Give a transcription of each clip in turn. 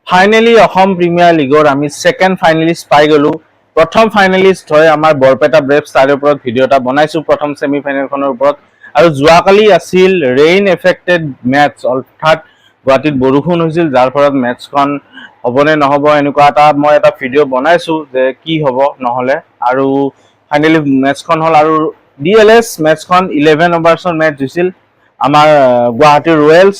Finally Assam premier লীগৰ আমি second finalist পাই গলো। প্ৰথম ফাইনেলিষ্ট হয় আমাৰ বৰপেটা ব্ৰেভছ, তাৰ ওপৰত ভিডিঅ' এটা বনাইছো প্ৰথম সেমি ফাইনেলখনৰ ওপৰত। আৰু যোৱাকালি আছিল ৰেইন এফেক্টেড মেটছ, অৰ্থাৎ গুৱাহাটীত বৰষুণ হৈছিল, যাৰ ফলত মেটছখন হ'বনে নহ'ব এনেকুৱা মই এটা ভিডিঅ' বনাইছো যে কি হ'ব নহ'লে। আৰু ফাইনেলি মেটছখন হ'ল আৰু DLS মেটছখন 11 অভাৰ্ছৰ মেটছ হৈছিল আমাৰ গুৱাহাটী ৰয়েলছ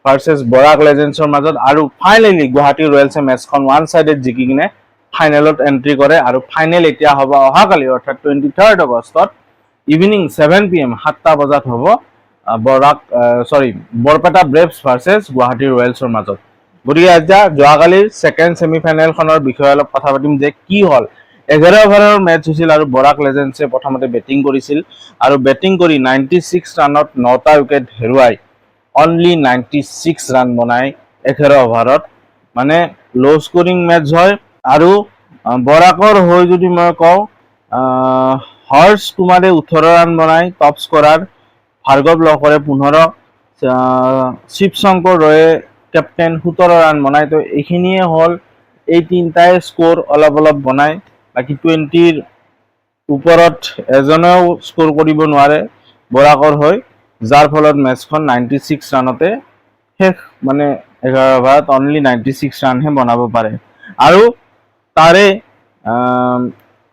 ভাৰ্চেছ বৰাক লেজেণ্ডছৰ মাজত। আৰু ফাইনেলি গুৱাহাটী ৰয়েলছে মেটছখন ওৱান সাইডেড জিকি কিনে ফাইনেলত এন্ট্ৰি কৰে। আৰু ফাইনেল এতিয়া হ'ব অহাকালি অৰ্থাৎ 23 আগষ্টত ইভিনিং 7 PM 7টা বজাত হ'ব বৰপেটা ব্ৰেভছ ভাৰ্চেছ গুৱাহাটী ৰয়েলছৰ মাজত। গতিকে এতিয়া যোৱাকালিৰ সেকেন্ড সেমি ফাইনেলখনৰ বিষয়ে অলপ কথা পাতিম যে কি হ'ল। 11 অভাৰৰ মেটছ হৈছিল আৰু বৰাক লেজেণ্ডছে প্ৰথমতে বেটিং কৰিছিল আৰু বেটিং কৰি 96 ৰানত 9টা উইকেট হেৰুৱাই অনলি 96 ৰান বনাই 11 অভাৰত, মানে ল' স্কৰিং মেটছ হয়। আৰু বৰাকৰ হৈ যদি মই কওঁ, হৰ্ষ কুমাৰে 18 ৰান বনাই টপ স্কৰাৰ, ভাৰ্গৱ লহকৰে 15, শিৱশংকৰ ৰয়ে কেপ্টেইন 17 ৰান বনাই। তো এইখিনিয়ে হ'ল এই তিনিটাই স্ক'ৰ অলপ বনাই, বাকী 20ৰ ওপৰত এজনেও স্ক'ৰ কৰিব নোৱাৰে বৰাকৰ হৈ, যাৰ ফলত মেটছখন 96 ৰানতে শেষ, মানে 11 অভাৰত অনলি 96 ৰানহে বনাব পাৰে। আৰু তাৰে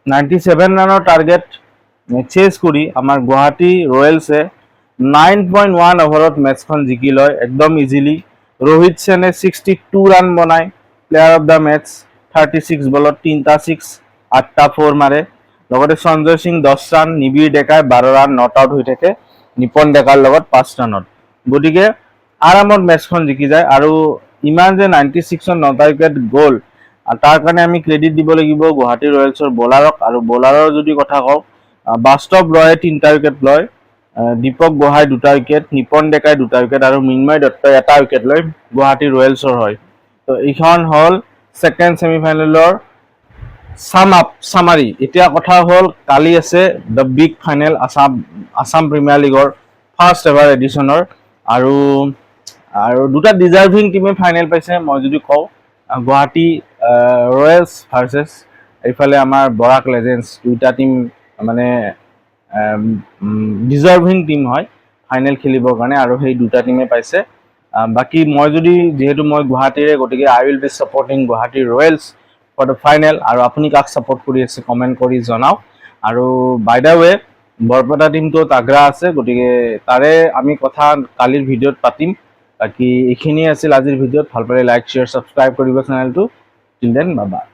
97 ৰানৰ টাৰ্গেট চেজ কৰি আমাৰ গুৱাহাটী ৰয়েলছে 9.1 অভাৰত মেটছখন জিকি লয় একদম ইজিলি। ৰোহিত সেনে 62 ৰান বনায়, প্লেয়াৰ অফ দ্য মেটছ, 36 বলত 3টা 6, 8টা 4 মাৰে। লগতে সঞ্জয় সিং 10 ৰান, নিবিৰ ডেকাই 12 ৰান নট আউট হৈ থাকে নিপন ডেকাৰ লগত 5 ৰানত। গতিকে আৰামত মেটছখন জিকি যায়। আৰু ইমান যে 96ত 9টা উইকেট গ'ল, তাৰ কাৰণে আমি ক্ৰেডিট দিব লাগিব গুৱাহাটী ৰয়েলছৰ বলাৰক। আৰু বলাৰৰ যদি কথা কওঁ, বাস্তৱ ৰয়ে 3টা উইকেট লয়, দীপক গোহাঁই 2টা উইকেট, নিপন ডেকাই 2টা উইকেট আৰু মিন্ময় দত্তই 1টা উইকেট লৈ গুৱাহাটী ৰয়েলছৰ হয়। তো এইখন হ'ল সেকেন্ড সেমি ফাইনেলৰ সামাৰি। এতিয়া কথা হ'ল কালি আছে the big final, Assam premier লীগৰ ফাৰ্ষ্ট এভাৰ এডিশ্যনৰ। আৰু দুটা ডিজাৰ্ভিং টিমে ফাইনেল পাইছে। মই যদি কওঁ গুৱাহাটী ৰয়েলছ ভাৰ্চেছ এইফালে আমাৰ বৰাক লেজেণ্ডছ, দুইটা টিম মানে ডিজাৰ্ভিং টিম হয় ফাইনেল খেলিবৰ কাৰণে, আৰু সেই দুটা টিমে পাইছে। বাকী যিহেতু মই গুৱাহাটীৰে, গতিকে I will be supporting Guwahati Royals for the final. আৰু আপুনি কাক ছাপৰ্ট কৰি আছে কমেণ্ট কৰি জনাওক। আৰু বাই দ্য ৱে বৰপেটা টিমটো তাগৰা আছে, গতিকে তাৰে আমি কথা কালিৰ ভিডিঅ'ত পাতিম। বাকী এইখিনিয়ে আছিল আজিৰ ভিডিঅ'ত। ভাল পালে লাইক, শ্বেয়াৰ, ছাবস্ক্ৰাইব কৰিব চেনেলটো। Till then bye bye.